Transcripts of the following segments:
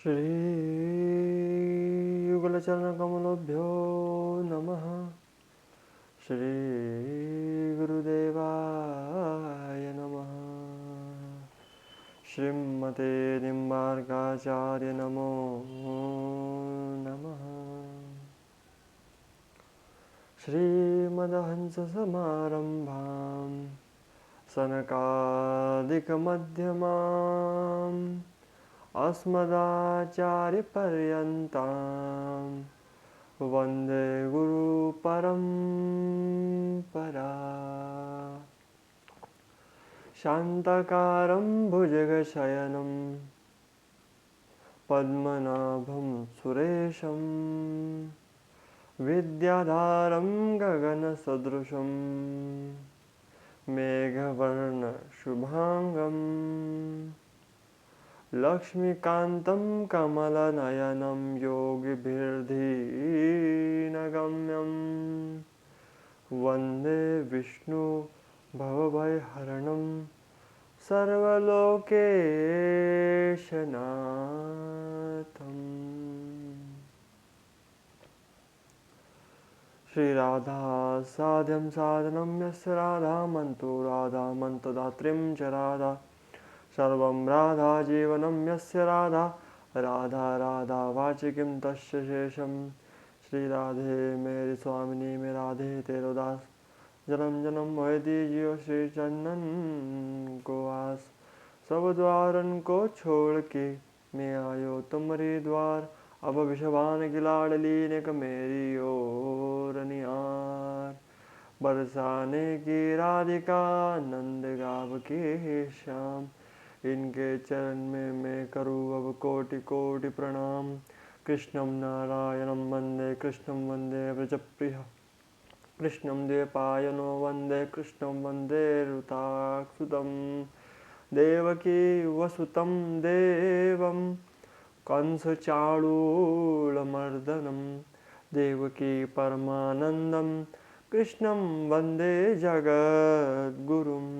श्रीयुगलचरणकमलभ्यो नमः। श्रीगुरुदेवाय नमः। श्रीमते निम्बार्काचार्य नमो नमः। श्रीमदहंससमारम्भां सनकादिकमध्यमाम् अस्मदाचार्यपर्यन्तां वन्दे गुरुपरम्परा। शान्ताकारं भुजगशयनं पद्मनाभं सुरेशं विद्याधारं गगनसदृशं मेघवर्णशुभाङ्गं लक्ष्मीकान्तं कमलनयनं योगिभिर्धीनगम्यं वन्दे विष्णु भवभयहरणं सर्वलोकेशनाथम्। श्रीराधा साध्यं साधनं यस्य राधामन्तो राधामन्तदात्रीं च राधा सर्वं राधा जीवनं यस्य राधा राधा राधा वाचिकीं तस्य शेषं। श्री राधे मेरी स्वामिनी में राधे तेरो दास जन्म जन्म मोह दीजियो श्री चंदन को आस। सब द्वारन को छोड़ के मैं आयो तुम्हारे द्वार अब विषवान की लाडली ने मेरी ओर निहार। बरसाने की राधिका नंद गाव के श्याम इनके चरण में मैं करूँ अब कोटि कोटि प्रणाम। कृष्णं नारायणं वन्दे कृष्णं वन्दे व्रजप्रियः कृष्णं द्वैपायनो वन्दे कृष्णं वन्दे ऋताक्षुतं देवकी वसुतं देवं कंसचाणूरमर्दनं देवकी परमानन्दं कृष्णं वन्दे जगद्गुरुम्।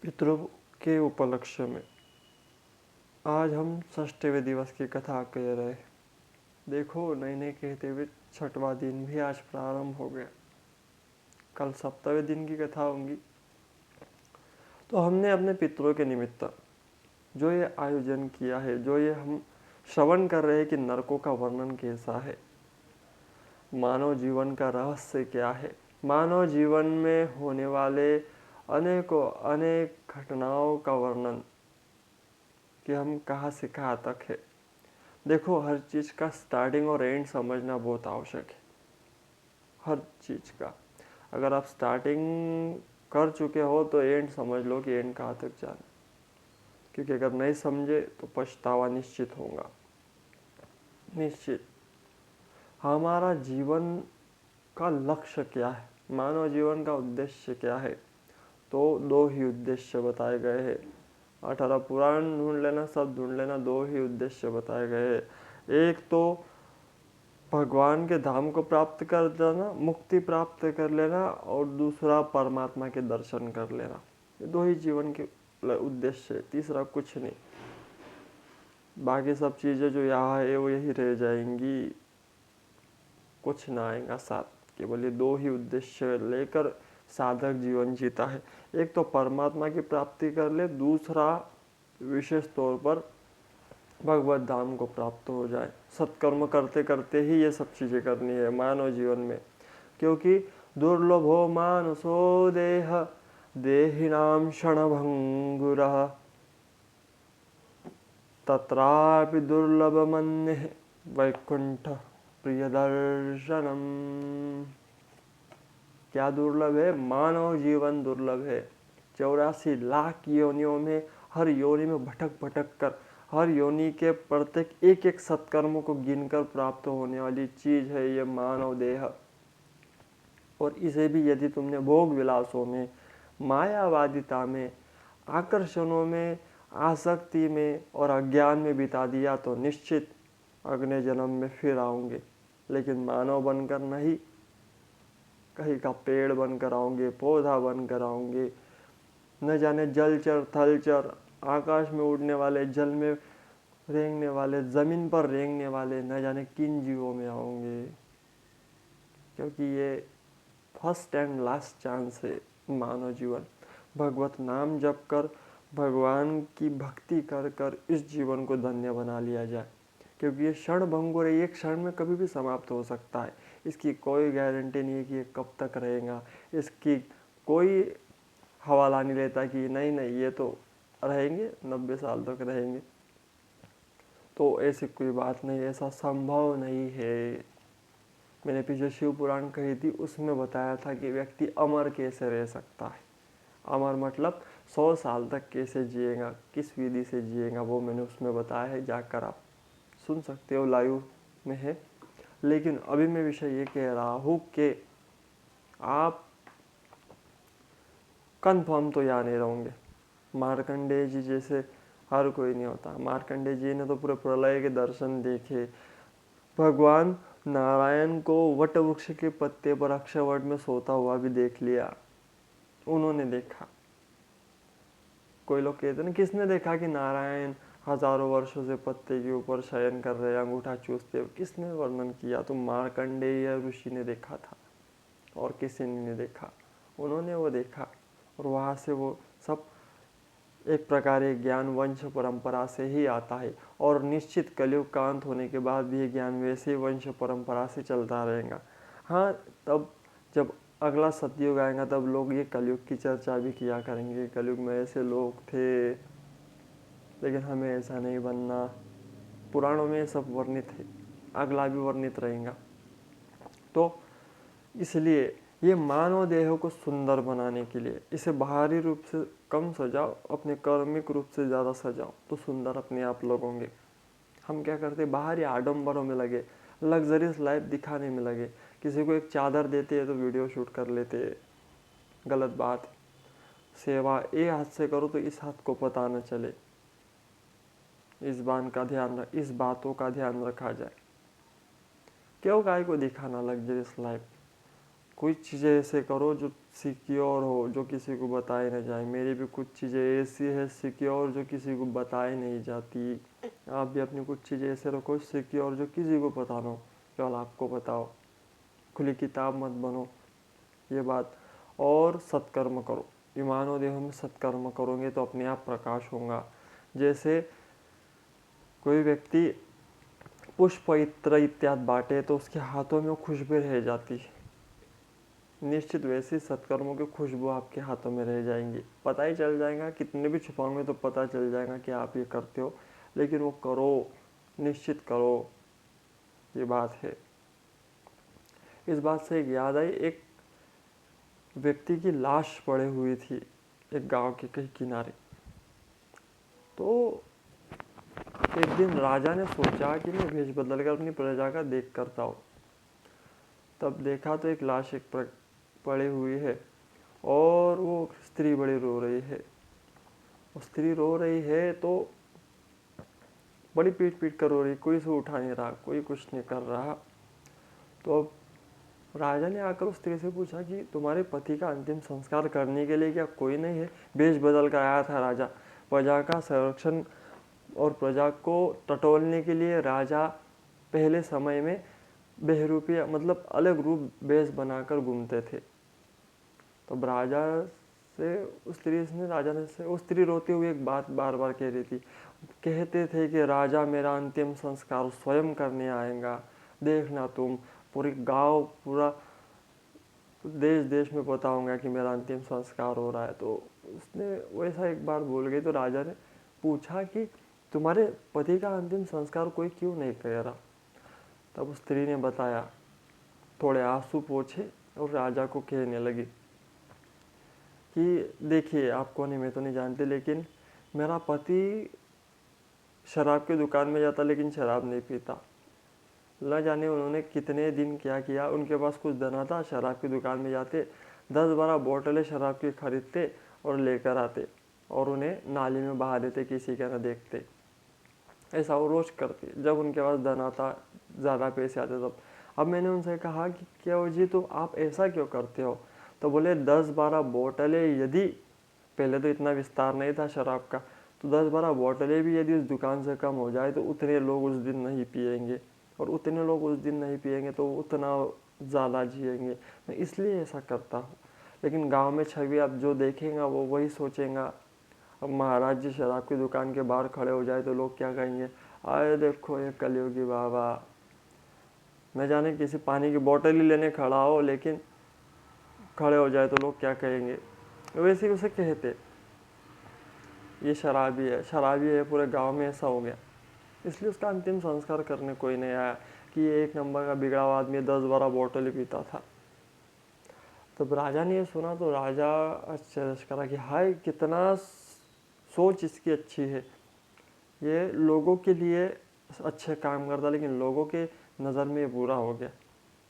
पितरों के उपलक्ष्य में आज हम षष्ठवें दिवस की कथा कह रहे हैं। देखो नए कहते हुए छठवां दिन भी आज प्रारंभ हो गया। कल सप्तवें दिन की कथा होंगी। तो हमने अपने पितरों के निमित्त जो ये आयोजन किया है, जो ये हम श्रवण कर रहे हैं कि नरकों का वर्णन कैसा है, मानव जीवन का रहस्य क्या है, मानव जीवन में होने वाले अनेक घटनाओं का वर्णन कि हम कहाँ से कहाँ तक है। देखो हर चीज़ का स्टार्टिंग और एंड समझना बहुत आवश्यक है। हर चीज़ का अगर आप स्टार्टिंग कर चुके हो तो एंड समझ लो कि एंड कहाँ तक जाना, क्योंकि अगर नहीं समझे तो पछतावा निश्चित होगा। निश्चित हमारा जीवन का लक्ष्य क्या है, मानव जीवन का उद्देश्य क्या है, तो दो ही उद्देश्य बताए गए हैं। 18 पुराण ढूंढ लेना, सब ढूंढ लेना, दो ही उद्देश्य बताए गए हैं। एक तो भगवान के धाम को प्राप्त कर लेना, मुक्ति प्राप्त कर लेना, और दूसरा परमात्मा के दर्शन कर लेना। ये दो ही जीवन के उद्देश्य है, तीसरा कुछ नहीं। बाकी सब चीज़ें जो यहाँ है वो यही रह जाएंगी, कुछ ना आएगा साथ। केवल ये दो ही उद्देश्य लेकर साधक जीवन जीता है। एक तो परमात्मा की प्राप्ति कर ले, दूसरा विशेष तौर पर भगवत धाम को प्राप्त हो जाए। सत्कर्म करते करते ही ये सब चीज़ें करनी है मानव जीवन में, क्योंकि दुर्लभो मानुषो देह देहिनां क्षणभंगुरः तत्रापि दुर्लभमन्यः वैकुंठ प्रियदर्शनम। क्या दुर्लभ है? मानव जीवन दुर्लभ है। 84 लाख योनियों में हर योनि में भटक भटक कर, हर योनि के प्रत्येक एक एक सत्कर्मों को गिनकर प्राप्त होने वाली चीज है ये मानव देह। और इसे भी यदि तुमने भोग विलासों में, मायावादिता में, आकर्षणों में, आसक्ति में और अज्ञान में बिता दिया तो निश्चित अगले जन्म में फिर आओगे, लेकिन मानव बनकर नहीं, कहीं का पेड़ बनकर आओगे, पौधा बनकर आओगे, न जाने जलचर थलचर, आकाश में उड़ने वाले, जल में रेंगने वाले, ज़मीन पर रेंगने वाले, न जाने किन जीवों में आएंगे, क्योंकि ये फर्स्ट एंड लास्ट चांस है मानव जीवन। भगवत नाम जप कर, भगवान की भक्ति कर कर इस जीवन को धन्य बना लिया जाए, क्योंकि ये क्षण भंगुर है, एक क्षण में कभी भी समाप्त हो सकता है। इसकी कोई गारंटी नहीं है कि ये कब तक रहेगा, इसकी कोई हवाला नहीं लेता कि नहीं नहीं ये तो रहेंगे 90 साल तक रहेंगे। तो ऐसी कोई बात नहीं, ऐसा संभव नहीं है। मैंने पीछे शिव पुराण कही थी, उसमें बताया था कि व्यक्ति अमर कैसे रह सकता है। अमर मतलब 100 साल तक कैसे जिएगा, किस विधि से जिएगा, वो मैंने उसमें बताया है, जाकर आप सुन सकते हो, लाइव में है। लेकिन अभी मैं विषय ये कह रहा हूँ कि आप कंफर्म तो यहाँ नहीं रहोगे। मार्कंडेय जी जैसे हर कोई नहीं होता। मार्कंडेय जी ने तो पूरे प्रलय के दर्शन देखे। भगवान नारायण को वट वृक्ष के पत्ते पर अक्षयवट में सोता हुआ भी देख लिया, उन्होंने देखा। कोई लोग कहते हैं ना, किसने देखा कि नारायण हजारों वर्षों से पत्ते के ऊपर शयन कर रहे, अंगूठा चूसते, किसने वर्णन किया? तो मार्कंडेय ऋषि ने देखा था और किसी ने नहीं देखा, उन्होंने वो देखा। और वहाँ से वो सब एक प्रकार एक ज्ञान वंश परंपरा से ही आता है, और निश्चित कलयुग का अंत होने के बाद भी ये ज्ञान वैसे ही वंश परंपरा से चलता रहेगा। हाँ, तब जब अगला सतयुग आएगा तब लोग ये कलयुग की चर्चा भी किया करेंगे, कलयुग में ऐसे लोग थे, लेकिन हमें ऐसा नहीं बनना। पुराणों में सब वर्णित है, अगला भी वर्णित रहेगा। तो इसलिए ये मानव देह को सुंदर बनाने के लिए इसे बाहरी रूप से कम सजाओ, अपने कर्मिक रूप से ज़्यादा सजाओ, तो सुंदर अपने आप लगोगे। हम क्या करते, बाहरी आडंबरों में लगे, लग्जरियस लाइफ दिखाने में लगे। किसी को एक चादर देते हैं तो वीडियो शूट कर लेते हैं, गलत बात। सेवा एक हाथ से करो तो इस हाथ को पता न चले, इस बातों का ध्यान रखा जाए। क्यों गाय को दिखाना लग्जरियस लाइफ? कोई चीज़ें ऐसे करो जो सिक्योर हो, जो किसी को बताए न जाए। मेरी भी कुछ चीज़ें ऐसी है सिक्योर जो किसी को बताई नहीं जाती। आप भी अपनी कुछ चीज़ें ऐसे रखो सिक्योर जो किसी को पता ना हो, केवल आपको बताओ। खुली किताब मत बनो, ये बात। और सत्कर्म करो, ईमानो देह में सत्कर्म करोगे तो अपने आप प्रकाश होगा। जैसे कोई व्यक्ति पुष्प इत्र इत्यादि बांटे तो उसके हाथों में खुशबू रह जाती है, निश्चित वैसे सत्कर्मों की खुशबू आपके हाथों में रह जाएंगी। पता ही चल जाएगा, कितने भी छुपाओगे तो पता चल जाएगा कि आप ये करते हो, लेकिन वो करो, निश्चित करो, ये बात है। इस बात से एक याद आई, एक व्यक्ति की लाश पड़ी हुई थी एक गांव के कहीं किनारे। तो एक दिन राजा ने सोचा कि मैं भेष बदल कर अपनी प्रजा का देख करता हूँ। तब देखा तो एक लाश पड़ी हुई है और वो स्त्री बड़ी रो रही है। स्त्री रो रही है तो बड़ी पीट पीट कर रो रही, कोई से उठा नहीं रहा, कोई कुछ नहीं कर रहा। तो अब राजा ने आकर उस स्त्री से पूछा कि तुम्हारे पति का अंतिम संस्कार करने के लिए क्या कोई नहीं है? भेष बदल कर आया था राजा, प्रजा का संरक्षण और प्रजा को टटोलने के लिए राजा पहले समय में बहरूपिया मतलब अलग रूप भेष बनाकर घूमते थे। तो राजा से उस स्त्री रोती हुई एक बात बार बार कह रही थी। कहते थे कि राजा मेरा अंतिम संस्कार स्वयं करने आएगा, देखना तुम, पूरी गांव पूरा देश देश में बताऊंगा कि मेरा अंतिम संस्कार हो रहा है। तो उसने वैसा एक बार बोल गई। तो राजा ने पूछा कि तुम्हारे पति का अंतिम संस्कार कोई क्यों नहीं कर रहा? तब उस स्त्री ने बताया, थोड़े आंसू पोंछे और राजा को कहने लगी कि देखिए, आपको नहीं, मैं तो नहीं जानती, लेकिन मेरा पति शराब की दुकान में जाता लेकिन शराब नहीं पीता। न जाने उन्होंने कितने दिन क्या किया, उनके पास कुछ धना था, शराब की दुकान में जाते 10-12 बोतलें शराब की खरीदते और लेकर आते और उन्हें नाली में बहा देते, किसी का न देखते। ऐसा वो रोज करते जब उनके पास धना था, ज़्यादा पैसे आते तब। अब मैंने उनसे कहा कि क्या जी तो आप ऐसा क्यों करते हो? तो बोले 10-12 बोतलें यदि पहले तो इतना विस्तार नहीं था शराब का, तो 10-12 बोतलें भी यदि उस दुकान से कम हो जाए तो उतने लोग उस दिन नहीं पिएंगे, और उतने लोग उस दिन नहीं पिएंगे तो उतना ज़्यादा जिएंगे। मैं इसलिए ऐसा करता हूँ। लेकिन गांव में छवि आप जो देखेगा वो वही सोचेगा। अब महाराज जी शराब की दुकान के बाहर खड़े हो जाए तो लोग क्या कहेंगे, आए देखो ये कलयुगी बाबा। न जाने किसी पानी की बोतल ही लेने खड़ा हो, लेकिन खड़े हो जाए तो लोग क्या कहेंगे, वैसे ही उसे कहते ये शराबी है, पूरे गांव में ऐसा हो गया। इसलिए उसका अंतिम संस्कार करने कोई नहीं आया कि ये एक नंबर का बिगड़ा हुआ आदमी 10-12 बोतल ही पीता था। तब राजा ने ये सुना तो राजा आश्चर्य करा कि हाय कितना सोच इसकी अच्छी है, ये लोगों के लिए अच्छे काम करता, लेकिन लोगों के नज़र में ये बुरा हो गया।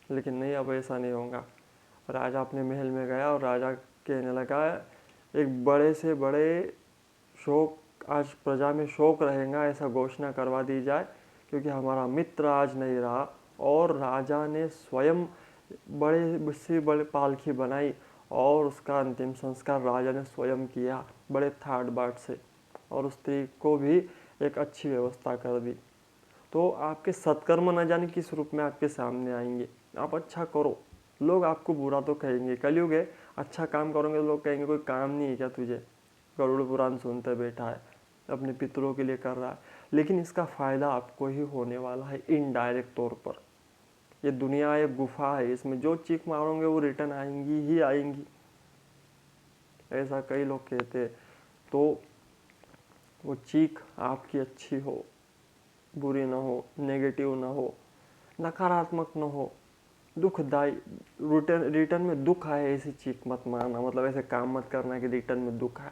लेकिन नहीं, अब ऐसा नहीं होगा। राजा अपने महल में गया और राजा कहने लगा, एक बड़े से बड़े शोक, आज प्रजा में शोक रहेगा ऐसा घोषणा करवा दी जाए, क्योंकि हमारा मित्र आज नहीं रहा। और राजा ने स्वयं बड़े से बड़े पालकी बनाई और उसका अंतिम संस्कार राजा ने स्वयं किया, बड़े ठाट बाट से, और उस स्त्री को भी एक अच्छी व्यवस्था कर दी। तो आपके सत्कर्म न जाने किस रूप में आपके सामने आएंगे। आप अच्छा करो, लोग आपको बुरा तो कहेंगे, कलयुग है, अच्छा काम करोगे तो लोग कहेंगे कोई काम नहीं है क्या तुझे, गरुड़ पुराण सुनते बैठा है, अपने पितरों के लिए कर रहा है। लेकिन इसका फ़ायदा आपको ही होने वाला है इनडायरेक्ट तौर पर। ये दुनिया एक गुफा है, इसमें जो चीख मारोगे वो रिटर्न आएंगी ही आएंगी, ऐसा कई लोग कहते हैं। तो वो चीख आपकी अच्छी हो, बुरी ना हो, नेगेटिव ना हो, नकारात्मक ना हो, दुखदाई, रिटर्न में दुख आए ऐसी चीख मत मारना, मतलब ऐसे काम मत करना कि रिटर्न में दुख आए।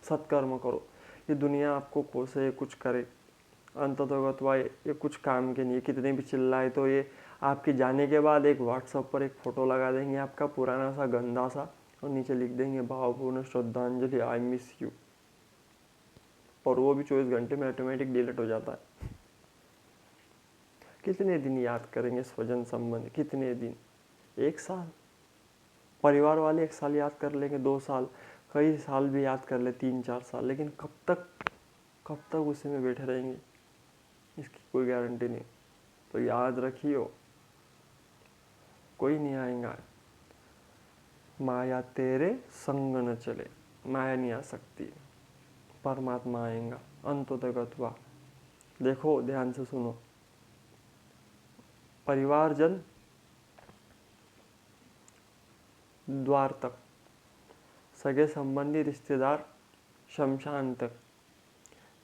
सत्कर्म करो। ये दुनिया आपको कोसे कुछ करे, अंततोगत्वा ये कुछ काम के नहीं। कितने भी चिल्लाए तो ये आपके जाने के बाद एक व्हाट्सएप पर एक फ़ोटो लगा देंगे आपका पुराना सा गंदा सा, और नीचे लिख देंगे भावपूर्ण श्रद्धांजलि, आई मिस यू, और वो भी 24 घंटे में ऑटोमेटिक डिलीट हो जाता है। कितने दिन याद करेंगे स्वजन संबंध, कितने दिन, 1 साल, परिवार वाले 1 साल याद कर लेंगे, 2 साल, कई साल भी याद कर ले, 3-4 साल, लेकिन कब तक उसी में बैठे रहेंगे, इसकी कोई गारंटी नहीं। तो याद रखियो, कोई नहीं आएगा, माया तेरे संग न चले, माया नहीं आ सकती, परमात्मा आएगा अंततोगत्वा। देखो ध्यान से सुनो, परिवारजन द्वार तक, सगे संबंधी रिश्तेदार शमशान तक,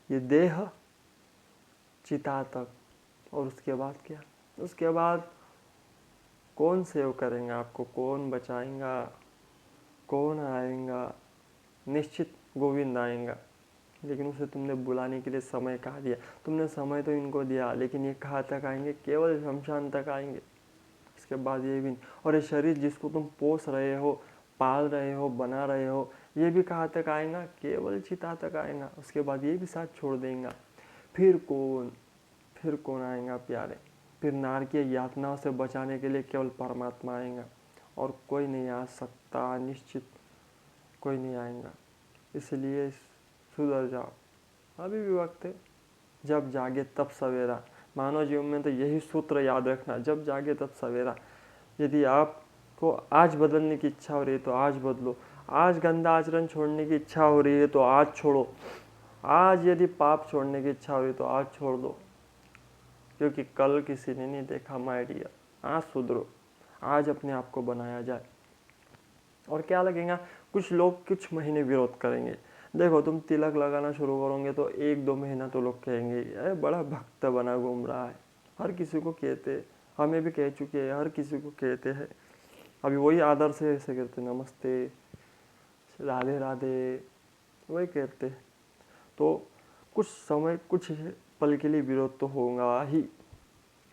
ये देह चिता तक, और उसके बाद क्या, उसके बाद कौन सेव करेंगे आपको, कौन बचाएगा, कौन आएगा, निश्चित गोविंद आएगा। लेकिन उसे तुमने बुलाने के लिए समय कहा दिया, तुमने समय तो इनको दिया, लेकिन ये कहाँ तक आएंगे, केवल शमशान तक आएंगे, इसके बाद ये भी नहीं। और ये शरीर जिसको तुम पोस रहे हो, पाल रहे हो, बना रहे हो, ये भी कहाँ तक आएगा, केवल चिता तक आएगा, उसके बाद ये भी साथ छोड़ देगा। फिर कौन आएगा प्यारे, फिर नारकीय यातनाओं से बचाने के लिए केवल परमात्मा आएगा, और कोई नहीं आ सकता, निश्चित कोई नहीं आएगा। इसलिए सुधर जाओ, अभी भी वक्त है, जब जागे तब सवेरा। मानव जीवन में तो यही सूत्र याद रखना, जब जागे तब सवेरा। यदि आपको आज बदलने की इच्छा हो रही है तो आज बदलो, आज गंदा आचरण छोड़ने की इच्छा हो रही है तो आज छोड़ो, आज यदि पाप छोड़ने की इच्छा हो रही है तो आज छोड़ दो, क्योंकि कल किसी ने नहीं देखा माय डियर। आज सुधरो, आज अपने आप को बनाया जाए। और क्या लगेगा, कुछ लोग कुछ महीने विरोध करेंगे। देखो तुम तिलक लगाना शुरू करोगे तो 1-2 महीना तो लोग कहेंगे अरे बड़ा भक्त बना घूम रहा है, हर किसी को कहते, हमें भी कह चुके हैं, हर किसी को कहते हैं। अभी वही आदर से ऐसे कहते, नमस्ते, राधे राधे, वही कहते। तो कुछ समय, कुछ पल के लिए विरोध तो होगा ही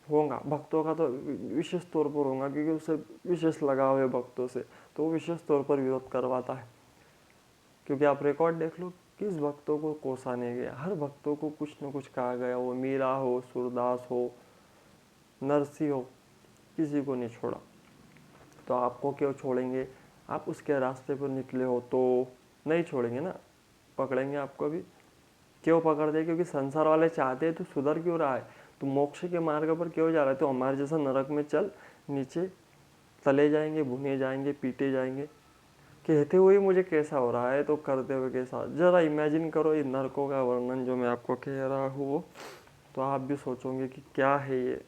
होगा, भक्तों का तो विशेष तौर पर होगा, क्योंकि उसे विशेष लगाव है भक्तों से, तो वो विशेष तौर पर विरोध करवाता है। क्योंकि आप रिकॉर्ड देख लो, किस भक्तों को कोसा नहीं गया, हर भक्तों को कुछ न कुछ कहा गया, वो मीरा हो, सूरदास हो, नरसी हो, किसी को नहीं छोड़ा। तो आपको क्यों छोड़ेंगे, आप उसके रास्ते पर निकले हो तो नहीं छोड़ेंगे ना, पकड़ेंगे आपको भी। क्यों पकड़ दे? क्योंकि संसार वाले चाहते हैं, तो सुधर क्यों रहा है, तो मोक्ष के मार्ग पर क्यों जा रहा है? तो हमारे जैसा नरक में चल, नीचे तले जाएंगे, भुने जाएंगे, पीटे जाएंगे। कहते हुए मुझे कैसा हो रहा है, तो करते हुए कैसा? जरा इमेजिन करो ये नरकों का वर्णन जो मैं आपको कह रहा हूँ, तो आप भी सोचोगे कि क्या है ये,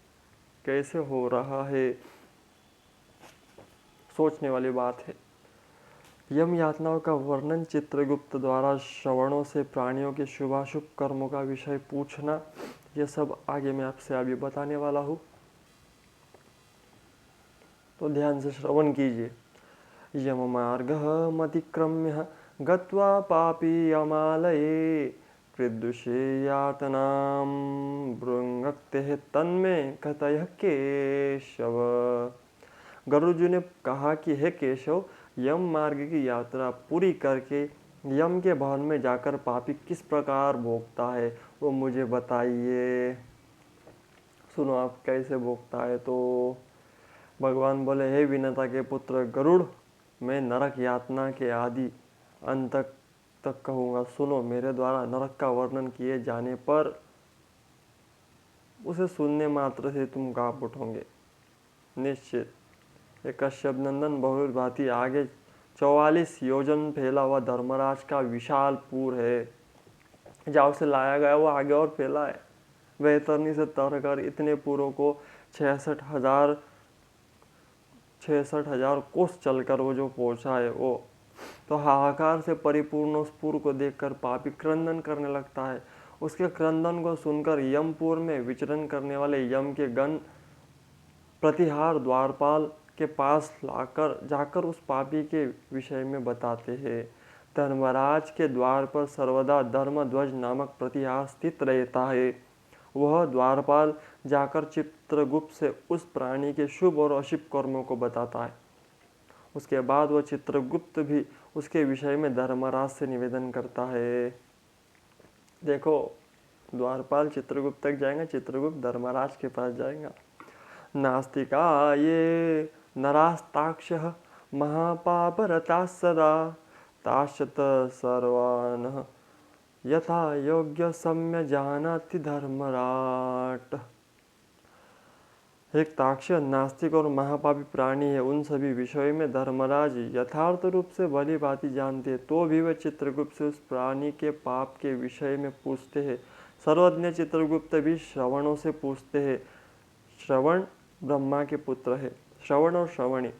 कैसे हो रहा है। सोचने वाली बात है। यम यातनाओं का वर्णन चित्रगुप्त द्वारा श्रवणों से प्राणियों के शुभाशुभ कर्मों का विषय पूछना, यह सब आगे मैं आपसे अभी बताने वाला हूँ, तो ध्यान से श्रवण कीजिए। यम मार्गमतिक्रम्य गत्वा पापीयमालये कृदृशे यातनां भृङ्क्ते तन्मे कथय केशव। गरुड़ जी ने कहा कि हे केशव, यम मार्ग की यात्रा पूरी करके यम के भवन में जाकर पापी किस प्रकार भोगता है, वो मुझे बताइए। सुनो आप कैसे भोगता है। तो भगवान बोले, हे विनता के पुत्र गरुड़, मैं नरक यातना के आदि अंत तक कहूँगा। सुनो, मेरे द्वारा नरक का वर्णन किए जाने पर उसे सुनने मात्र से तुम कांप उठोगे निश्चित। कश्यप नंदन बहुर भांति आगे 44 योजन फैला हुआ धर्मराज का विशाल पुर है, जहाँ से लाया गया वो आगे और फैला है। बेहतरनी से तर कर इतने पुरों को 66,000 कोस चलकर वो जो पहुंचा है वो, तो हाहाकार से परिपूर्ण उस पुर को देखकर पापी क्रंदन करने लगता है। उसके क्रंदन को सुनकर यमपुर में विचरण करने वाले यम के गण प्रतिहार द्वारपाल के पास जाकर उस पापी के विषय में बताते हैं। धर्मराज के द्वार पर सर्वदा धर्मध्वज नामक प्रतिहार स्थित रहता है। वह द्वारपाल जाकर चित्रगुप्त से उस प्राणी के शुभ और अशुभ कर्मों को बताता है। उसके बाद वह चित्रगुप्त भी उसके विषय में धर्मराज से निवेदन करता है। देखो, द्वारपाल चित्रगुप्त तक जाएगा, चित्रगुप्त धर्मराज के पास जाएगा। नास्तिका ये नरास्ताक्षः महापापरताः सदा ताश्च सर्वान् यथा योग्य सम्य जानाति धर्मराट। एक ताक्ष नास्तिक और महापापी प्राणी है, उन सभी विषयों में धर्मराज यथार्थ रूप से भली भांति जानते हैं, तो भी वे चित्रगुप्त से उस प्राणी के पाप के विषय में पूछते हैं। सर्वज्ञ चित्रगुप्त भी श्रवणों से पूछते हैं। श्रवण ब्रह्मा के पुत्र है। श्रवण और श्रवणी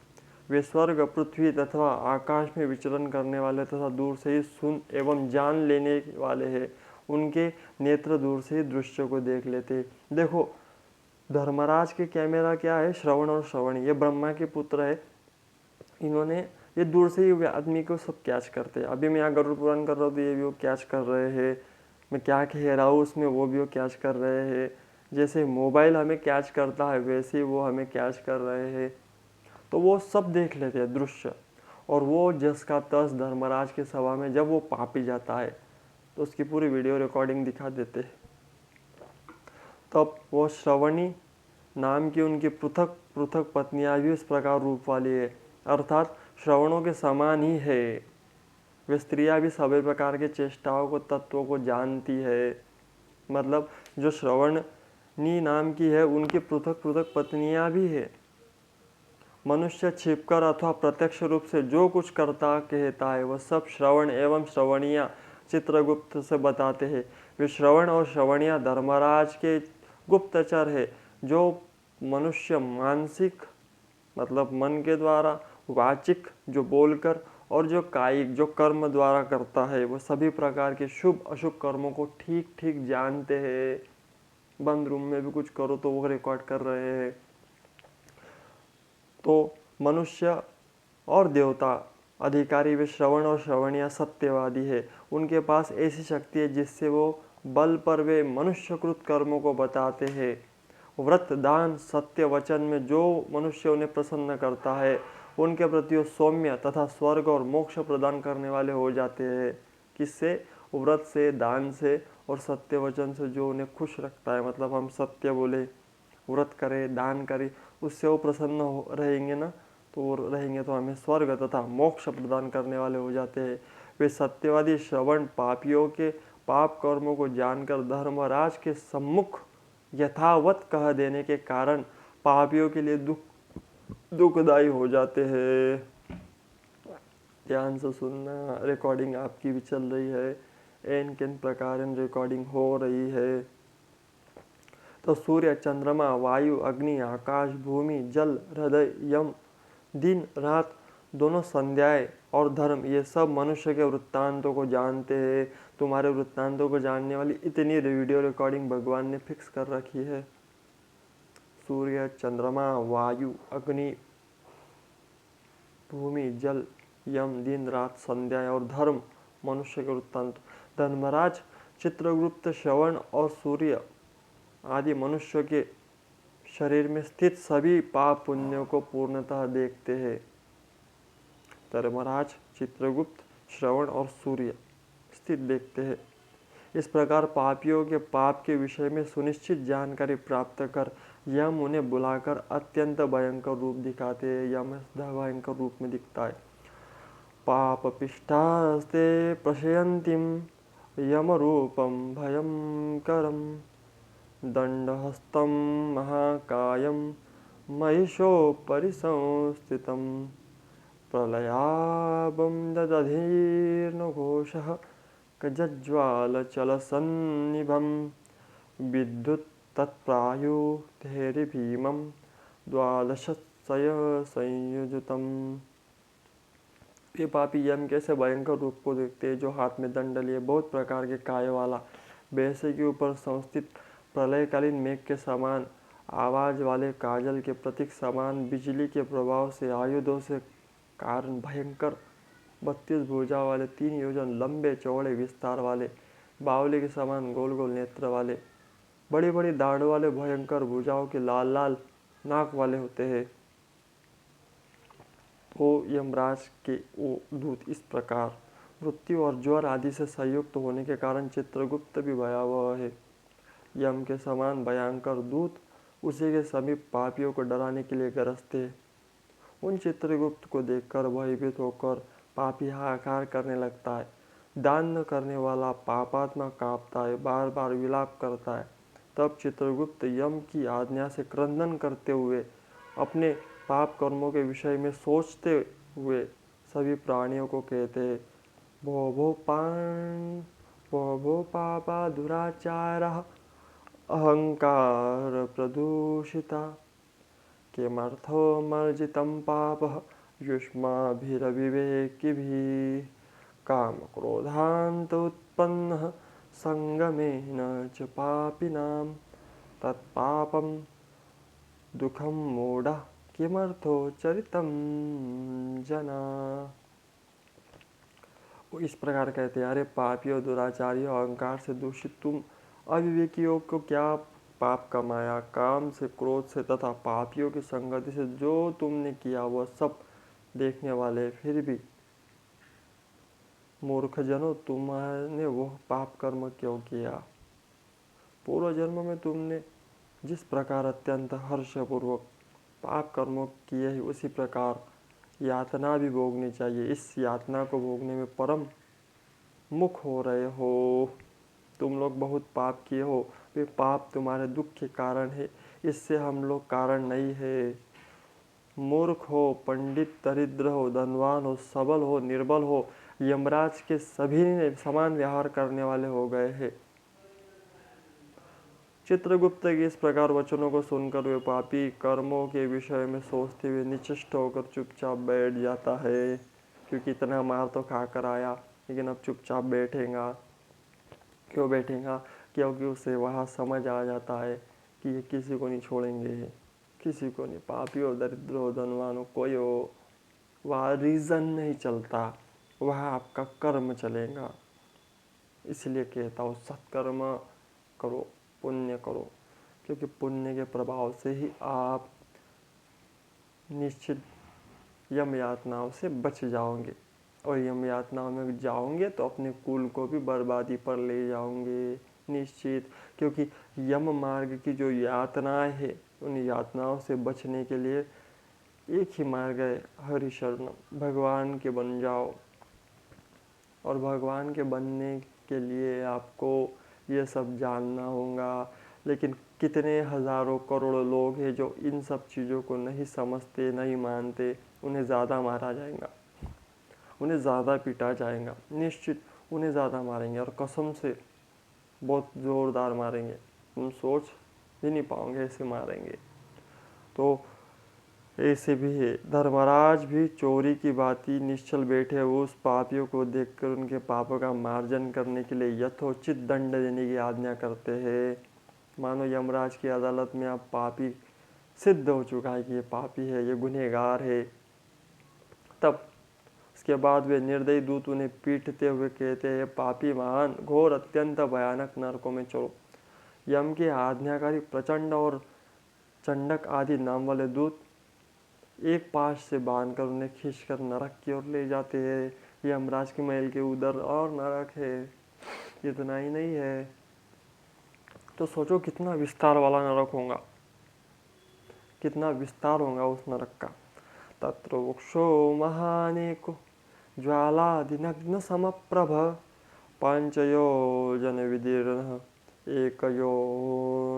वे स्वर्ग, पृथ्वी तथा आकाश में विचरण करने वाले तथा दूर से ही सुन एवं जान लेने वाले हैं। उनके नेत्र दूर से ही दृश्य को देख लेते। देखो, धर्मराज के कैमरा क्या है? श्रवण और श्रवणी, ये ब्रह्मा के पुत्र है। इन्होंने ये दूर से ही आदमी को सब कैच करते हैं। अभी मैं यहाँ गरुड़ पुराण कर रहा हूँ तो ये भी वो कैच कर रहे हैं। मैं क्या कह रहा हूँ उसमें वो भी वो कैच कर रहे हैं। जैसे मोबाइल हमें कैच करता है वैसे ही वो हमें कैच कर रहे हैं। तो वो सब देख लेते हैं दृश्य। और वो जस का तस धर्मराज के सभा में जब वो पापी जाता है तो उसकी पूरी वीडियो रिकॉर्डिंग दिखा देते हैं। तब वो श्रवणी नाम की उनकी पृथक पृथक पत्नियां भी इस प्रकार रूप वाली है, अर्थात श्रवणों के समान ही है। वे स्त्रियां भी सभी प्रकार के चेष्टाओं को, तत्वों को जानती है। मतलब जो श्रवणी नाम की है उनकी पृथक पृथक पत्नियां भी है। मनुष्य छिपकर अथवा प्रत्यक्ष रूप से जो कुछ करता कहता है वह सब श्रवण एवं श्रवणियाँ चित्रगुप्त से बताते हैं। वे श्रवण और श्रवणियाँ धर्मराज के गुप्तचर है, जो मनुष्य मानसिक मतलब मन के द्वारा, वाचिक जो बोलकर, और जो कायिक जो कर्म द्वारा करता है, वो सभी प्रकार के शुभ अशुभ कर्मों को ठीक ठीक जानते हैं। बंद रूम में भी कुछ करो तो वो रिकॉर्ड कर रहे हैं। तो मनुष्य और देवता अधिकारी वे श्रवण और श्रवणिया सत्यवादी है। उनके पास ऐसी शक्ति है जिससे वो बल पर वे मनुष्यकृत कर्मों को बताते हैं। व्रत, दान, सत्य वचन में जो मनुष्य उन्हें प्रसन्न करता है उनके प्रति वो सौम्य तथा स्वर्ग और मोक्ष प्रदान करने वाले हो जाते हैं। किससे? व्रत से, दान से और सत्य वचन से जो उन्हें खुश रखता है। मतलब हम सत्य बोले, व्रत करें, दान करें, उससे वो प्रसन्न रहेंगे ना, तो वो रहेंगे तो हमें स्वर्ग तथा मोक्ष प्रदान करने वाले हो जाते हैं। वे सत्यवादी श्रवण पापियों के पाप कर्मों को जानकर धर्मराज के सम्मुख यथावत कह देने के कारण पापियों के लिए दुखदायी हो जाते हैं। ध्यान से सुनना, रिकॉर्डिंग आपकी भी चल रही है, एन किन प्रकार रिकॉर्डिंग हो रही है। तो सूर्य, चंद्रमा, वायु, अग्नि, आकाश, भूमि, जल, हृदय, यम, दिन रात, दोनों संध्याएं और धर्म, ये सब मनुष्य के वृत्तांतों को जानते हैं। तुम्हारे वृत्तांतों को जानने वाली इतनी वीडियो रिकॉर्डिंग भगवान ने फिक्स कर रखी है। सूर्य, चंद्रमा, वायु, अग्नि, भूमि, जल, यम, दिन रात, संध्याएं और धर्म, मनुष्य के वृत्तांत। धर्मराज, चित्रगुप्त, श्रवण और सूर्य आदि मनुष्य के शरीर में स्थित सभी पाप पुण्यों को पूर्णतः देखते हैं। धर्मराज, चित्रगुप्त, श्रवण और सूर्य स्थित देखते हैं। इस प्रकार पापियों के पाप के विषय में सुनिश्चित जानकारी प्राप्त कर यम उन्हें बुलाकर अत्यंत भयंकर रूप दिखाते हैं। यम भयंकर रूप में दिखता है। पाप पिष्टास्ते प्रशयंतीम यम रूपम भयंकरम दंडहस्तं महाकायं महिषोपरि संस्थितं प्रलयाबं ददधीर्नघोषः कजज्वालचलसन्निभं विद्युत्तत्प्रायुधैर्भीमं द्वादशस्य संयुजुतम्। ये पापी यम कैसे भयंकर रूप को देखते हैं, जो हाथ में दंड लिए बहुत प्रकार के काय वाला, बेसे के ऊपर संस्थित प्रलयकालीन मेघ के समान आवाज वाले, काजल के प्रतीक समान, बिजली के प्रभाव से आयुधों से कारण भयंकर, 32 भुजा वाले, 3 योजन लंबे चौड़े विस्तार वाले, बावले के समान गोल गोल नेत्र वाले, बड़ी बड़ी दाढ़ वाले, भयंकर भुजाओं के लाल लाल नाक वाले होते हैं। वो यमराज के वो दूत इस प्रकार मृत्यु और ज्वर आदि से संयुक्त होने के कारण चित्रगुप्त भी भयावह है। यम के समान भयंकर दूत उसी के समीप पापियों को डराने के लिए गरजते हैं। उन चित्रगुप्त को देखकर भयभीत होकर पापी हाहाकार करने लगता है। दान न करने वाला पापात्मा कांपता है, बार बार विलाप करता है। तब चित्रगुप्त यम की आज्ञा से क्रंदन करते हुए अपने पाप कर्मों के विषय में सोचते हुए सभी प्राणियों को कहते हैं, भो भो पापा दुराचारः अहंकार प्रदूषिता किमर्थो मर्जितं पापः युष्माभिरविवेकिभिः काम क्रोधान्त उत्पन्नः संगमेन च पापिनां तत्पापं दुखं मूढः किमर्थो चरितं जना। वो इस प्रकार कहते हैं, अरे पापियों, दुराचारियों, अहंकार से दूषित तुम अविवेकियों को क्या पाप कमाया, काम से, क्रोध से तथा पापियों की संगति से जो तुमने किया वह सब देखने वाले, फिर भी मूर्ख जनों, तुमने वह पाप कर्म क्यों किया? पूर्व जन्म में तुमने जिस प्रकार अत्यंत हर्षपूर्वक पाप कर्मों किए ही उसी प्रकार यातना भी भोगनी चाहिए। इस यातना को भोगने में परम मुख हो रहे हो। तुम लोग बहुत पाप किए हो, वे पाप तुम्हारे दुख के कारण है, इससे हम लोग कारण नहीं है। मूर्ख हो, पंडित, दरिद्र हो, धनवान हो, सबल हो, निर्बल हो, यमराज के सभी ने समान व्यवहार करने वाले हो गए हैं। चित्रगुप्त के इस प्रकार वचनों को सुनकर वे पापी कर्मों के विषय में सोचते हुए निश्चिष्ट होकर चुपचाप बैठ जाता है, क्योंकि इतना मार तो खाकर आया, लेकिन अब चुपचाप बैठेगा। क्यों बैठेगा? क्योंकि उसे वहाँ समझ आ जाता है कि ये किसी को नहीं छोड़ेंगे, किसी को नहीं, पापी हो, दरिद्र हो, धनवान हो, कोई हो, वहाँ रीज़न नहीं चलता, वहाँ आपका कर्म चलेगा। इसलिए कहता हूँ सत्कर्म करो, पुण्य करो, क्योंकि पुण्य के प्रभाव से ही आप निश्चित यम यातनाओं से बच जाओगे, और यम यातनाओं में जाओगे तो अपने कुल को भी बर्बादी पर ले जाओगे निश्चित। क्योंकि यम मार्ग की जो यातनाएं है, उन यातनाओं से बचने के लिए एक ही मार्ग है, हरि शरण, भगवान के बन जाओ। और भगवान के बनने के लिए आपको ये सब जानना होगा। लेकिन कितने हज़ारों करोड़ों लोग हैं जो इन सब चीज़ों को नहीं समझते, नहीं मानते। उन्हें ज़्यादा मारा जाएगा, उन्हें ज़्यादा पीटा जाएगा, निश्चित उन्हें ज़्यादा मारेंगे, और कसम से बहुत ज़ोरदार मारेंगे। तुम सोच भी नहीं पाओगे ऐसे मारेंगे। तो ऐसे भी है। धर्मराज भी चोरी की भांति निश्चल बैठे उस पापियों को देखकर उनके पापों का मार्जन करने के लिए यथोचित दंड देने की आज्ञा करते हैं। मानो यमराज की अदालत में अब पापी सिद्ध हो चुका है कि ये पापी है, ये गुनहगार है। तब उसके बाद वे निर्दयी दूत उन्हें पीटते हुए कहते हैं, पापी महान घोर अत्यंत भयानक नरकों में चलो। यम के आज्ञाकारी प्रचंड और चंडक आदि नाम वाले दूत एक पाश से बांधकर उन्हें खींचकर नरक की ओर ले जाते हैं। यमराज के महल के उधर और नरक है, इतना ही नहीं है। तो सोचो कितना विस्तार वाला नरक होगा, कितना विस्तार होगा उस नरक का। तत्र वृक्षो महानेको ज्वालादिनग्न समप्रभ पंचयोजन विदीर्ण एकयो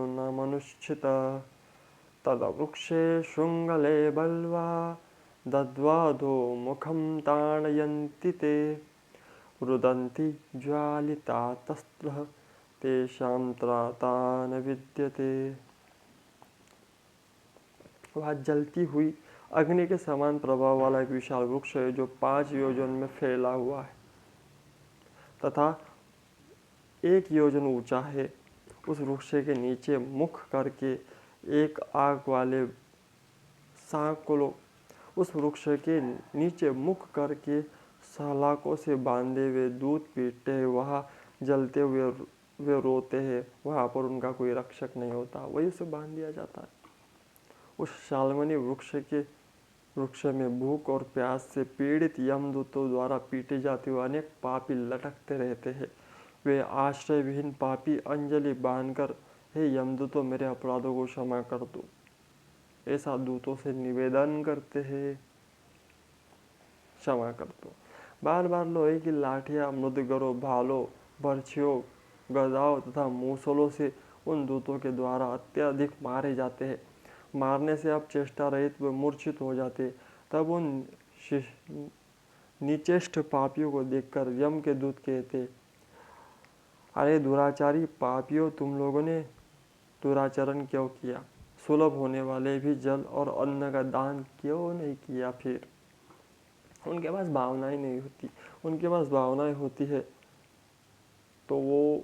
न मनुष्यित तदवृक्षे शृंगले बल्वा दद्वादो मुखं ताड़यन्ति ते रुदन्ति ज्वालितातस्त्रः तेषां त्राता न विद्यते। वह जलती हुई अग्नि के समान प्रभाव वाला एक विशाल वृक्ष है जो 5 योजन में फैला हुआ है तथा 1 योजन ऊंचा है। उस वृक्ष के नीचे मुख करके एक आग वाले सांकलों, उस वृक्ष के नीचे मुख करके सलाखों से बांधे हुए दूध पीते हैं। वहाँ जलते हुए वे रोते हैं, वहाँ पर उनका कोई रक्षक नहीं होता, वही उसे बांध दिया जाता है। उस शाल्मनी वृक्ष में भूख और प्यास से पीड़ित यमदूतों द्वारा पीटे जाते हुए अनेक पापी लटकते रहते हैं। वे आश्रय विहीन पापी अंजलि बांधकर, हे यमदूतों मेरे अपराधों को क्षमा कर दो, ऐसा दूतों से निवेदन करते हैं, क्षमा कर दो। बार बार लोहे की लाठियां, मृदगरों, भालों, बर्छियों, गदाओं तथा मूसलों से उन दूतों के द्वारा अत्यधिक मारे जाते हैं। मारने से अब चेष्टा रहित व मूर्छित हो जाते। तब उन निचेष्ट पापियों को देखकर यम के दूत कहते, अरे दुराचारी पापियों, तुम लोगों ने दुराचरण क्यों किया? सुलभ होने वाले भी जल और अन्न का दान क्यों नहीं किया? फिर उनके पास भावनाएं नहीं होती, उनके पास भावनाएं होती है तो वो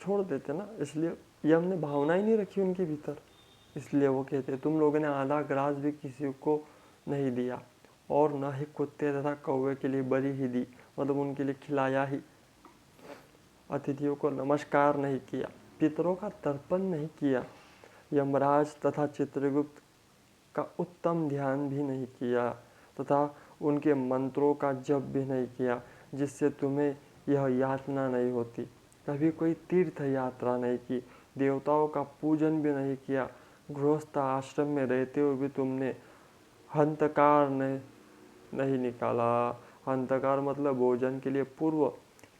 छोड़ देते ना। इसलिए यम ने भावनाएं नहीं रखी उनके भीतर, इसलिए वो कहते तुम लोगों ने आधा ग्रास भी किसी को नहीं दिया और न ही कुत्ते तथा कौवे के लिए बलि ही दी, मतलब उनके लिए खिलाया ही। अतिथियों को नमस्कार नहीं किया, पितरों का तर्पण नहीं किया, यमराज तथा चित्रगुप्त का उत्तम ध्यान भी नहीं किया तथा उनके मंत्रों का जप भी नहीं किया जिससे तुम्हें यह यातना नहीं होती। कभी कोई तीर्थ यात्रा नहीं की, देवताओं का पूजन भी नहीं किया। गृहस्थ आश्रम में रहते हुए भी तुमने हंतकार नहीं निकाला। हंतकार मतलब भोजन के लिए पूर्व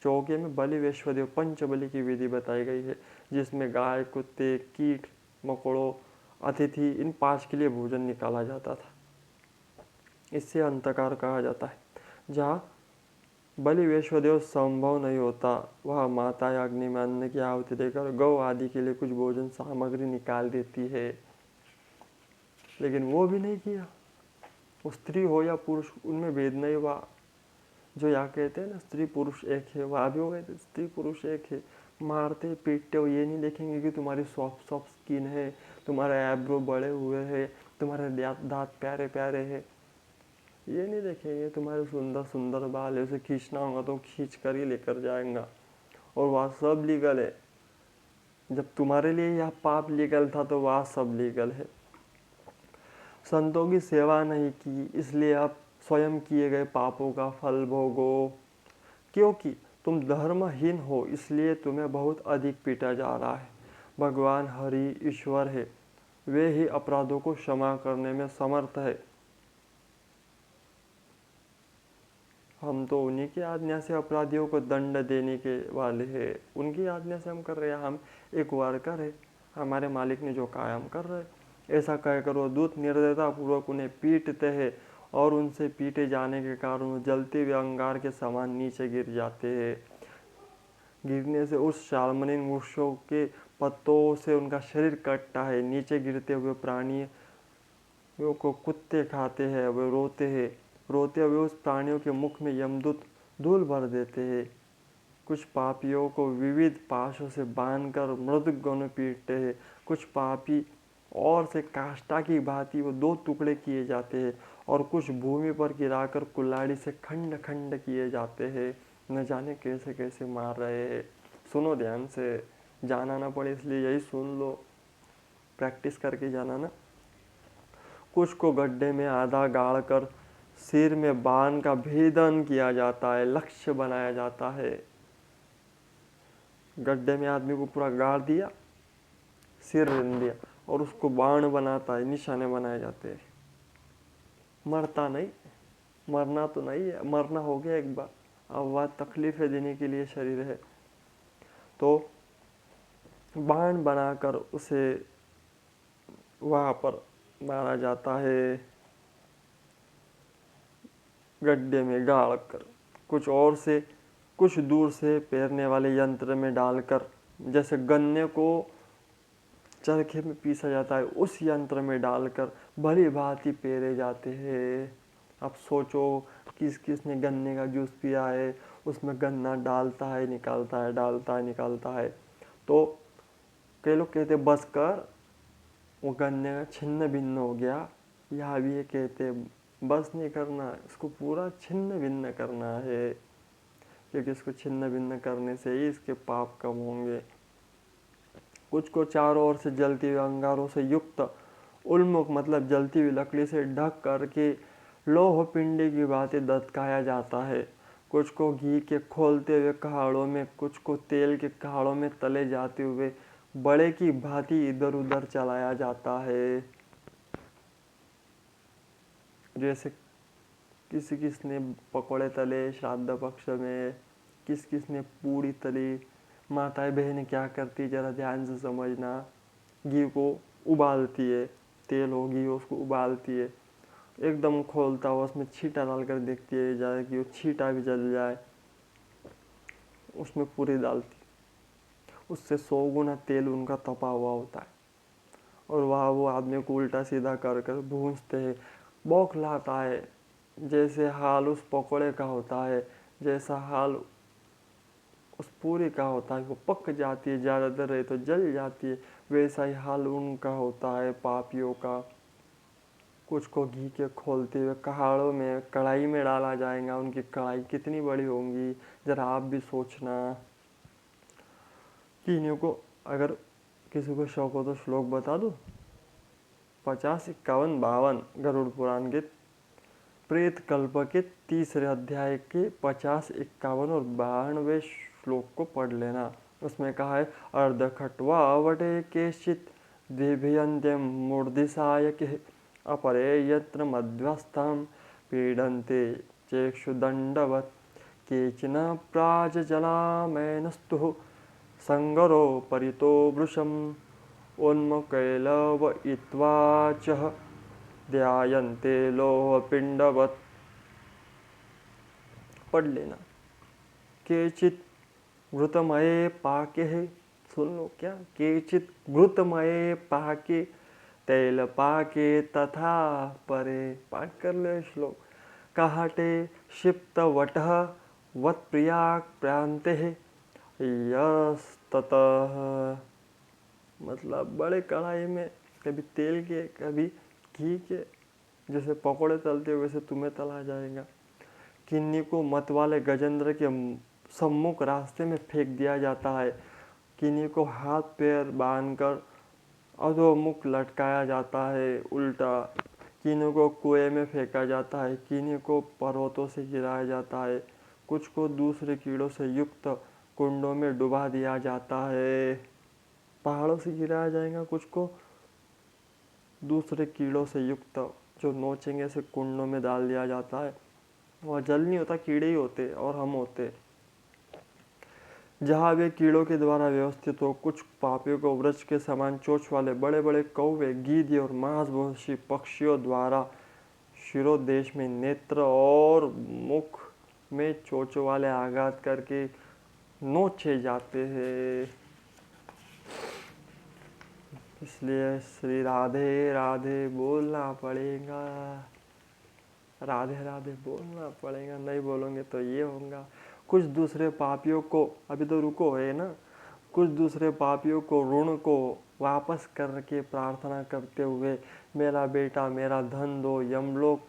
चौके में बलि वैश्वदेव पंचबलि की विधि बताई गई है, जिसमें गाय, कुत्ते, कीट, मकोड़ों, अतिथि, इन 5 के लिए भोजन निकाला जाता था। इससे अंतकार कहा जाता है। जहाँ बलि वैश्वदेव संभव नहीं होता, वह माता अग्नि में अन्न की आहुति देकर गौ आदि के लिए कुछ भोजन सामग्री निकाल देती है, लेकिन वो भी नहीं किया। वो स्त्री हो या पुरुष, उनमें भेद नहीं हुआ। जो यहाँ कहते हैं ना स्त्री पुरुष एक है, वहाँ भी हो गए थे स्त्री पुरुष एक है। मारते पीटते हो, ये नहीं देखेंगे कि तुम्हारी सॉफ्ट स्किन है, तुम्हारे आईब्रो बड़े हुए हैं, तुम्हारे दांत प्यारे प्यारे हैं, ये नहीं देखेंगे। तुम्हारे सुंदर सुंदर बाल है, उसे खींचना होगा तो खींच कर ही लेकर जाएगा, और वहाँ सब लीगल है। जब तुम्हारे लिए यह पाप लीगल था तो वहाँ सब लीगल है। संतों की सेवा नहीं की, इसलिए आप स्वयं किए गए पापों का फल भोगो। क्योंकि तुम धर्महीन हो, इसलिए तुम्हें बहुत अधिक पीटा जा रहा है। भगवान हरि ईश्वर है, वे ही अपराधों को क्षमा करने में समर्थ है। हम तो उन्हीं की आज्ञा से अपराधियों को दंड देने के वाले हैं, उनकी आज्ञा से हम कर रहे हैं। हम एक वर्कर है, हमारे मालिक ने जो कहा हम कर रहे हैं। ऐसा कहकर वो दूत निर्दयता पूर्वक उन्हें पीटते हैं और उनसे पीटे जाने के कारण वो जलते हुए अंगार के समान नीचे गिर जाते हैं। गिरने से उस शालमलिन वृक्षों के पत्तों से उनका शरीर कटता है। नीचे गिरते हुए प्राणियों को कुत्ते खाते हैं, वे रोते हैं। रोते हुए उस प्राणियों के मुख में यमदूत धूल भर देते हैं। कुछ पापियों को विविध पाशों से बांधकर मृदुगों में पीटते हैं। कुछ पापी और से काष्ठा की भांति वो दो टुकड़े किए जाते हैं और कुछ भूमि पर गिराकर कुल्हाड़ी से खंड खंड किए जाते हैं। न जाने कैसे कैसे मार रहे हैं। सुनो ध्यान से, जाना ना पड़े इसलिए यही सुन लो, प्रैक्टिस करके जाना ना। कुछ को गड्ढे में आधा गाड़ कर सिर में बाण का भेदन किया जाता है, लक्ष्य बनाया जाता है। गड्ढे में आदमी को पूरा गाड़ दिया, सिर रन दिया और उसको बाण बनाता है, निशाने बनाए जाते हैं। मरता नहीं, मरना तो नहीं है, मरना हो गया एक बार, अब वह तकलीफें देने के लिए शरीर है। तो बाण बनाकर उसे वहां पर मारा जाता है, गड्ढे में गाड़ कर। कुछ और से कुछ दूर से पेरने वाले यंत्र में डालकर, जैसे गन्ने को चरखे में पीसा जाता है उस यंत्र में डालकर भली भांति पेरे जाते हैं। अब सोचो किस किस ने गन्ने का जूस पिया है, उसमें गन्ना डालता है निकालता है, डालता है निकालता है। तो कई लोग कहते बस कर, वो गन्ने का छिन्न भिन्न हो गया। यहाँ भी ये कहते बस नहीं करना, इसको पूरा छिन्न भिन्न करना है, क्योंकि इसको छिन्न भिन्न करने से ही इसके पाप कम होंगे। कुछ को चारों ओर से जलती हुई अंगारों से युक्त उन्मुख मतलब जलती हुई लकड़ी से ढक करके लोह पिंडी की भांति दत्काया जाता है। कुछ को घी के खोलते हुए कहाड़ों में, कुछ को तेल के कहाड़ों में तले जाते हुए बड़े की भांति इधर उधर चलाया जाता है। जैसे किसी किसने पकौड़े तले श्राद्ध पक्ष में, किस किस ने पूड़ी तली। माताएं बहनें क्या करती जरा ध्यान से समझना, घी को उबालती है, तेल हो घी उसको उबालती है, एकदम खोलता हुआ उसमें छींटा डालकर देखती है जरा कि वो छींटा भी जल जाए, उसमें पूरी डालती, उससे 100 गुना तेल उनका तपा हुआ होता है और वह वो आदमी को उल्टा सीधा कर कर भूंजते हैं। बौखलाता है, जैसे हाल उस पकौड़े का होता है, जैसा हाल उस पूरी का होता है, वो पक जाती है, ज़्यादा देर रहे तो जल जाती है, वैसा ही हाल उनका होता है पापियों का। कुछ को घी के खोलते हुए कहाड़ों में, कढ़ाई में डाला जाएगा। उनकी कढ़ाई कितनी बड़ी होंगी जरा आप भी सोचना। किन्हीं को अगर किसी को शौक हो तो श्लोक बता दूं, 50, 51, 52 गरुड़ पुराण के प्रेत कल्प के 3रे अध्याय के 50, 51 और 92 श्लोक को पढ़ लेना। उसमें कहा है अर्ध खट्वा वटे केश्चित दिभ्यन्त्यम मूर्धिसाय के अपरे यत्र मध्यस्थं पीडन्ते चेक्षुदंडवत् केचन प्राजजलामैनस्तुः संगरो परितो वृषम् उन्मुखैलवयित्वा च ध्यायन्ते लोहपिंडवत्। पढ़ लेना। केचित घृतमये पाके है, सुन लो क्या, केचित घृतमये पाके तैल पाके तथा परे, पाठ कर लो श्लोक। कहाटे क्षिप्त वटः वत प्रियाक प्रांते है यस्ततः, मतलब बड़े कढ़ाई में कभी तेल के कभी घी के, जैसे पकोड़े तलते हो वैसे तुम्हें तला जाएगा। किन्नी को मत वाले गजेंद्र के सम्मुख रास्ते में फेंक दिया जाता है। किन्नी को हाथ पैर बांधकर अधोमुख लटकाया जाता है उल्टा। किन्नी को कुएं में फेंका जाता है, किन्नी को पर्वतों से गिराया जाता है, कुछ को दूसरे कीड़ों से युक्त कुंडों में डुबा दिया जाता है। पहाड़ों से गिराया जाएगा, कुछ को दूसरे कीड़ों से युक्त जो नोचेंगे से कुंडों में डाल दिया जाता है। वह जल नहीं होता, कीड़े ही होते और हम होते। जहाँ वे कीड़ों के द्वारा व्यवस्थित हो, कुछ पापियों को वृक्ष के समान चोंच वाले बड़े बड़े कौवे, गीदे और मांसभोजी पक्षियों द्वारा शिरोदेश में, नेत्र और मुख में चोंचों वाले आघात करके नोचे जाते हैं। इसलिए श्री राधे राधे बोलना पड़ेगा, राधे राधे बोलना पड़ेगा, नहीं बोलोगे तो ये होगा। कुछ दूसरे पापियों को, अभी तो रुको है ना, कुछ दूसरे पापियों को ऋण को वापस करके प्रार्थना करते हुए, मेरा बेटा मेरा धन दो, यमलोक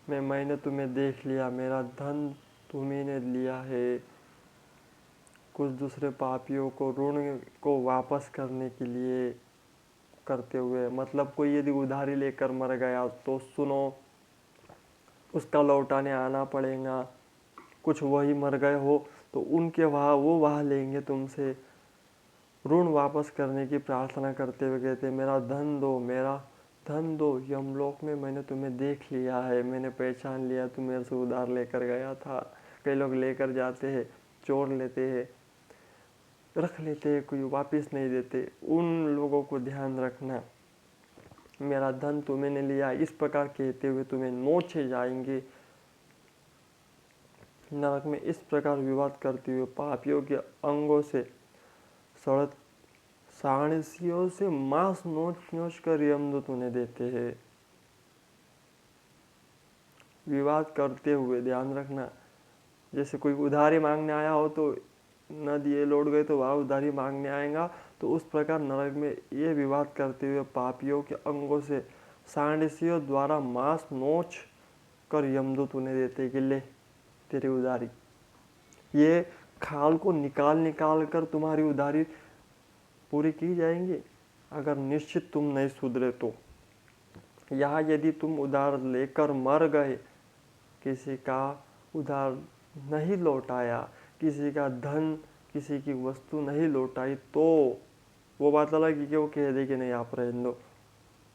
में मैंने तुम्हें देख लिया, मेरा धन तुम्ही ने लिया है। कुछ दूसरे पापियों को ऋण को वापस करने के लिए करते हुए, मतलब कोई यदि उधारी लेकर मर गया तो सुनो, उसका लौटाने आना पड़ेगा। कुछ वही मर गए हो तो उनके वो वहाँ लेंगे तुमसे। ऋण वापस करने की प्रार्थना करते हुए कहते, मेरा धन दो, मेरा धन दो, यमलोक में मैंने तुम्हें देख लिया है, मैंने पहचान लिया, तुम मेरे से उधार लेकर गया था। कई लोग लेकर जाते हैं, चोर लेते हैं, रख लेते हैं, कोई वापस नहीं देते। उन लोगों को ध्यान रखना, मेरा धन तुमने लिया, इस प्रकार कहते हुए तुम्हें नोचे जाएंगे। नरक में इस प्रकार विवाद करते हुए पापियों के अंगों से साणसियों से मांस नोच नोच कर यमदूत उन्हें देते हैं। विवाद करते हुए ध्यान रखना, जैसे कोई उधारी मांगने आया हो तो न दिए लौट गए तो वह उधारी मांगने आएगा, तो उस प्रकार नरक में ये विवाद करते हुए पापियों के अंगों से साणसियों द्वारा मांस नोच कर यमदूत उन्हें देते कि ले तेरी उधारी। ये खाल को निकाल निकाल कर तुम्हारी उधारी पूरी की जाएंगी, अगर निश्चित तुम नहीं सुधरे तो। यहाँ यदि तुम उधार लेकर मर गए, किसी का उधार नहीं लौटाया, किसी का धन, किसी की वस्तु नहीं लौटाई, तो वो बात अलग है कि वो कह दे कि नहीं आप रहने दो,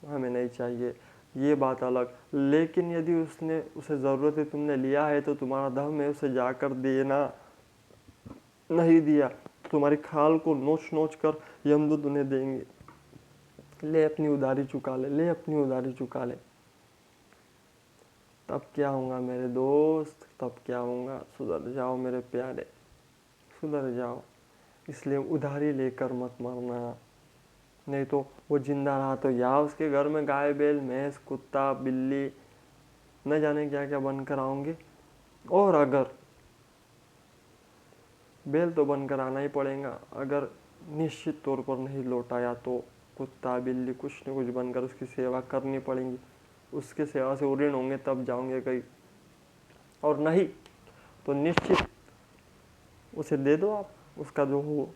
हमें नहीं चाहिए, ये बात अलग। लेकिन यदि उसे ज़रूरत है, तुमने लिया है तो तुम्हारा धर्म है उसे जाकर देना। नहीं दिया तो तुम्हारी खाल को नोच नोच कर यमदूत उन्हें देंगे, ले अपनी उधारी चुका ले, ले अपनी उधारी चुका ले। तब क्या होगा मेरे दोस्त, तब क्या होगा? सुधर जाओ मेरे प्यारे, सुधर जाओ। इसलिए उधारी लेकर मत मरना, नहीं तो वो जिंदा रहा तो या उसके घर में गाय बैल भैंस कुत्ता बिल्ली न जाने क्या क्या बनकर आओगे, और अगर बैल तो बनकर आना ही पड़ेगा, अगर निश्चित तौर पर नहीं लौटाया तो कुत्ता बिल्ली कुछ न कुछ बनकर उसकी सेवा करनी पड़ेगी। उसके सेवा से ऋण होंगे तब जाओगे कहीं, और नहीं तो निश्चित उसे दे दो आप, उसका जो हो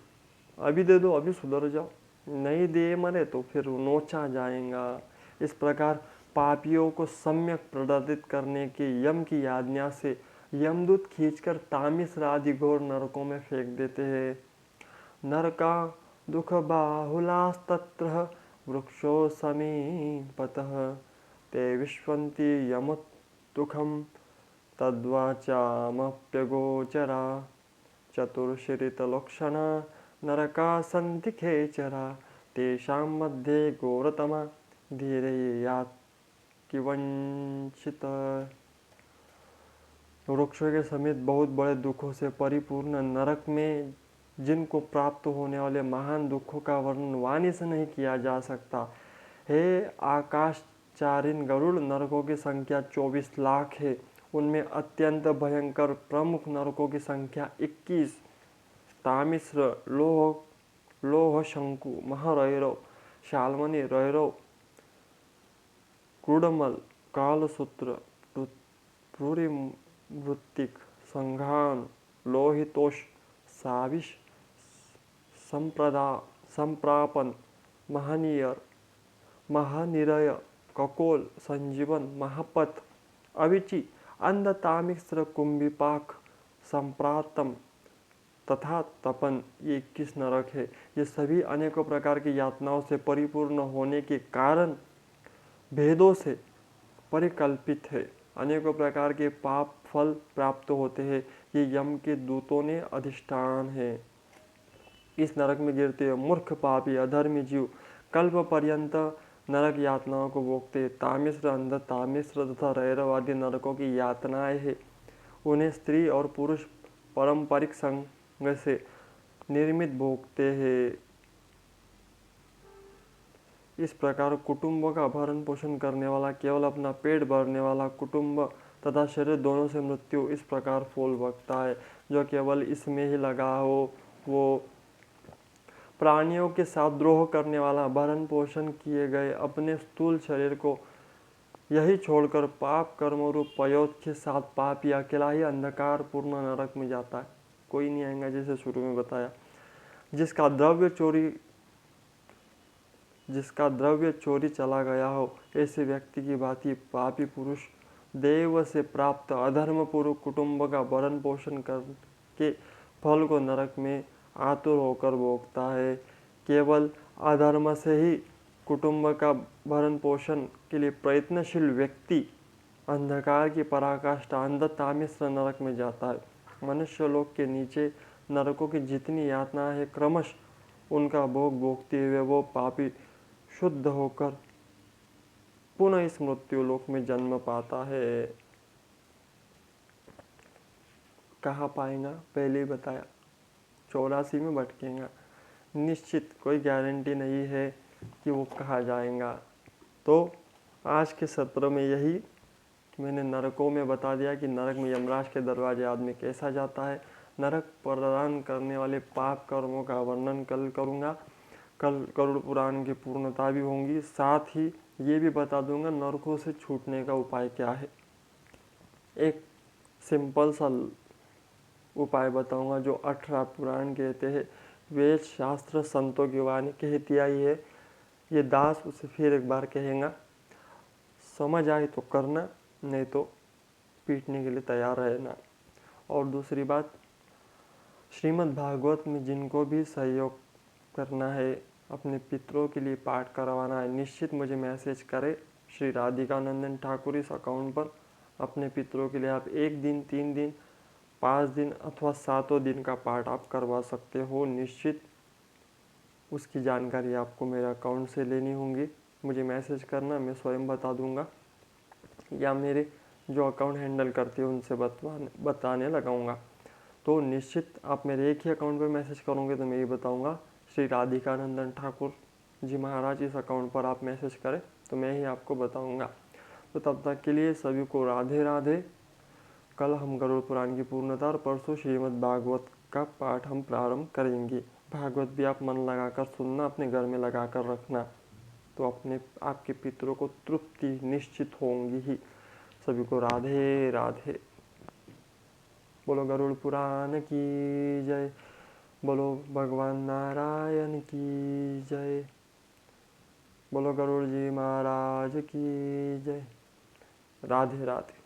अभी दे दो, अभी सुधर जाओ। नहीं दे मरे तो फिर नोचा जाएगा। इस प्रकार पापियों को सम्यक प्रदर्शित करने के यम की आज्ञा से यमदूत खींचकर तामिस आदि घोर नरकों में फेंक देते हैं। नरका दुख बाहुलास्तत्र वृक्षो समीपतः ते विश्वन्ति यमुत्तुखं तद्वाचामप्यगोचरा चतुर्श्रितलक्षणा नरका सन्ति खेचरा तेषां मध्ये घोरतमा धीरेयात् किवंचित। वृक्षों के समेत बहुत बड़े दुखों से परिपूर्ण नरक में जिनको प्राप्त होने वाले महान दुखों का वर्णन वाणी से नहीं किया जा सकता। हे आकाशचारिन गरुड़, नरकों की संख्या 24 लाख है। उनमें अत्यंत भयंकर प्रमुख नरकों की संख्या 21, तामिश्र, लोह शंकु, महारैरव, शाल्मनी, रैरव, क्रूडमल, कालसूत्र, वृत्तिक, संघान, लोहितोष, साविश, संप्रापन, महानिरय, ककोल, संजीवन, महापथ, अविची, अंधतामिश्र, कुंभिपाक, संप्रातम तथा तपन, ये 21 नरक है। ये सभी अनेकों प्रकार की यातनाओं से परिपूर्ण होने के कारण भेदों से परिकल्पित है। अनेकों प्रकार के पाप फल प्राप्त होते हैं। ये यम के दूतों ने अधिष्ठान है। इस नरक में गिरते हुए मूर्ख पापी अधर्मी जीव कल्प पर्यंत नरक यातनाओं को भोगते। तामिश्र, अंध तामिश्र तथा रैरव आदि नरकों की यातनाएं है। उन्हें स्त्री और पुरुष पारंपरिक संग से निर्मित भोगते हैं। इस प्रकार कुटुंब का भरण पोषण करने वाला, केवल अपना पेट भरने वाला कुटुंब तथा शरीर दोनों से मृत्यु इस प्रकार फूल भोगता है। जो केवल इसमें ही लगा हो वो प्राणियों के साथ द्रोह करने वाला, भरण पोषण किए गए अपने स्थूल शरीर को यही छोड़कर पाप कर्म रूप पयोत के साथ पापी अकेला ही अंधकार पूर्ण नरक में जाता है। कोई नहीं आएगा, जैसे शुरू में बताया। जिसका द्रव्य चोरी चला गया हो, ऐसे व्यक्ति की भांति पापी पुरुष देव से प्राप्त अधर्म पूर्वक कुटुंब का भरण पोषण करके फल को नरक में आतुर होकर भोगता है। केवल अधर्म से ही कुटुंब का भरण पोषण के लिए प्रयत्नशील व्यक्ति अंधकार की पराकाष्ठा अंध तामिश्र नरक में जाता है। मनुष्य लोक के नीचे नरकों की जितनी यातना है, क्रमश उनका भोग भोगते हुए वो पापी शुद्ध होकर पुनः इस मृत्यु लोक में जन्म पाता है। कहाँ पाएगा, पहले ही बताया, 84 में भटकेगा। निश्चित कोई गारंटी नहीं है कि वो कहाँ जाएगा। तो आज के सत्र में यही मैंने नरकों में बता दिया कि नरक में यमराज के दरवाजे आदमी कैसा जाता है। नरक प्रदान करने वाले पाप कर्मों का वर्णन कल करूँगा। कल गरुड़ पुराण की पूर्णता भी होंगी। साथ ही ये भी बता दूंगा नरकों से छूटने का उपाय क्या है। एक सिंपल सा उपाय बताऊंगा जो 18 पुराण कहते हैं। वेद शास्त्र संतों की वाणी कहती आई है। ये दास उसे फिर एक बार कहेगा। समझ आई तो करना, नहीं तो पीटने के लिए तैयार रहना। और दूसरी बात, श्रीमद् भागवत में जिनको भी सहयोग करना है, अपने पितरों के लिए पाठ करवाना है, निश्चित मुझे मैसेज करें श्री राधिका नंदन ठाकुर इस अकाउंट पर। अपने पितरों के लिए आप 1 दिन, 3 दिन, 5 दिन अथवा 7 दिन का पाठ आप करवा सकते हो। निश्चित उसकी जानकारी आपको मेरे अकाउंट से लेनी होगी। मुझे मैसेज करना, मैं स्वयं बता दूंगा, या मेरे जो अकाउंट हैंडल करते हैं उनसे बताने लगाऊंगा। तो निश्चित आप मेरे एक ही अकाउंट पर मैसेज करोगे तो मैं ये बताऊंगा श्री राधिका नंदन ठाकुर जी महाराज इस अकाउंट पर आप मैसेज करें तो मैं ही आपको बताऊंगा। तो तब तक के लिए सभी को राधे राधे। कल हम गरुड़ पुराण की पूर्णता और परसों श्रीमद् भागवत का पाठ हम प्रारंभ करेंगे। भागवत भी आप मन लगाकर सुनना, अपने घर में लगाकर रखना, तो आपके पितरों को तृप्ति निश्चित होंगी ही। सभी को राधे राधे। बोलो गरुड़ पुराण की जय, बोलो भगवान नारायण की जय, बोलो गरुड़ जी महाराज की जय। राधे राधे।